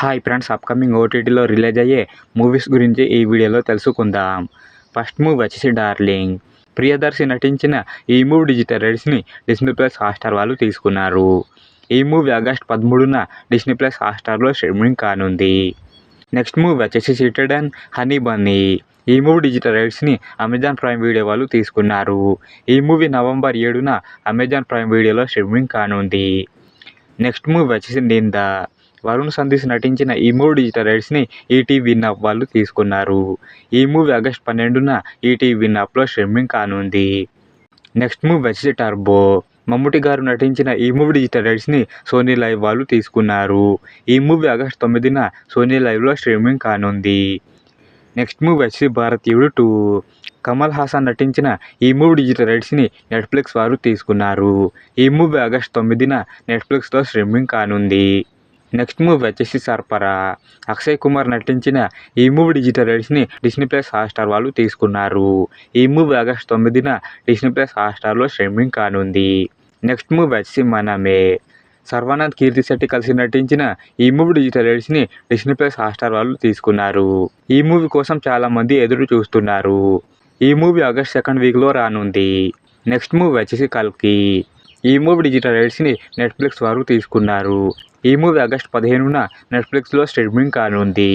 Hi friends, upcoming ఓటీటీలో release అయ్యే movies గురించి ఈ వీడియోలో తెలుసుకుందాం. ఫస్ట్ మూవీ వచ్చేసి డార్లింగ్. ప్రియదర్శి నటించిన ఈ మూవీ డిజిటల్ రైట్స్ని డిస్నీ ప్లస్ హాట్స్టార్ వాళ్ళు తీసుకున్నారు. ఈ మూవీ ఆగస్ట్ 13న డిస్నీ ప్లస్ హాట్స్టార్లో స్ట్రీమింగ్ కానుంది. నెక్స్ట్ మూవీ వచ్చేసి సిటడన్ హనీ బన్నీ. ఈ మూవీ డిజిటల్ రైట్స్ని అమెజాన్ ప్రైమ్ వీడియో వాళ్ళు తీసుకున్నారు. ఈ మూవీ నవంబర్ 7న అమెజాన్ ప్రైమ్ వీడియోలో స్ట్రీమింగ్ కానుంది. నెక్స్ట్ మూవీ వచ్చేసి నిందా. వరుణ్ సందేశ్ నటించిన ఈ మూవీ డిజిటల్ రైట్స్ని ఈటీవీ విన్ వాళ్ళు తీసుకున్నారు. ఈ మూవీ ఆగస్ట్ 12న ఈటీవీ విన్ లో స్ట్రీమింగ్ కానుంది. నెక్స్ట్ మూవీ వచ్చేసి టర్బో. మమ్ముటి గారు నటించిన ఈ మూవీ డిజిటల్ రైట్స్ని సోనీ లైవ్ వాళ్ళు తీసుకున్నారు. ఈ మూవీ ఆగస్ట్ 9న సోనీ లైవ్లో స్ట్రీమింగ్ కానుంది. నెక్స్ట్ మూవీ వచ్చేసి భారతీయుడు 2. కమల్ హాసన్ నటించిన ఈ మూవీ డిజిటల్ రైట్స్ని నెట్ఫ్లిక్స్ వారు తీసుకున్నారు. ఈ మూవీ ఆగస్ట్ 9న నెట్ఫ్లిక్స్లో స్ట్రీమింగ్ కానుంది. నెక్స్ట్ మూవీ వచ్చేసి సర్పరా. అక్షయ్ కుమార్ నటించిన ఈ మూవీ డిజిటల్ రైట్స్ని డిస్నీ ప్లస్ హాట్స్టార్ వాళ్ళు తీసుకున్నారు. ఈ మూవీ ఆగస్ట్ 9న డిస్నీ ప్లస్ హాట్స్టార్లో స్ట్రీమింగ్ కానుంది. నెక్స్ట్ మూవీ వచ్చేసి మనమే. సర్వానంద్ కీర్తిశెట్టి కలిసి నటించిన ఈ మూవీ డిజిటల్ రైట్స్ని డిస్నీ ప్లస్ హాట్స్టార్ వాళ్ళు తీసుకున్నారు. ఈ మూవీ కోసం చాలామంది ఎదురు చూస్తున్నారు. ఈ మూవీ ఆగస్ట్ 2nd వీక్లో రానుంది. నెక్స్ట్ మూవీ వచ్చేసి కల్కి. ఈ మూవీ డిజిటల్ రైట్స్ని నెట్ఫ్లిక్స్ వారు తీసుకున్నారు. ఈ మూవీ ఆగస్ట్ 15న నెట్ఫ్లిక్స్లో స్ట్రీమింగ్ కానుంది.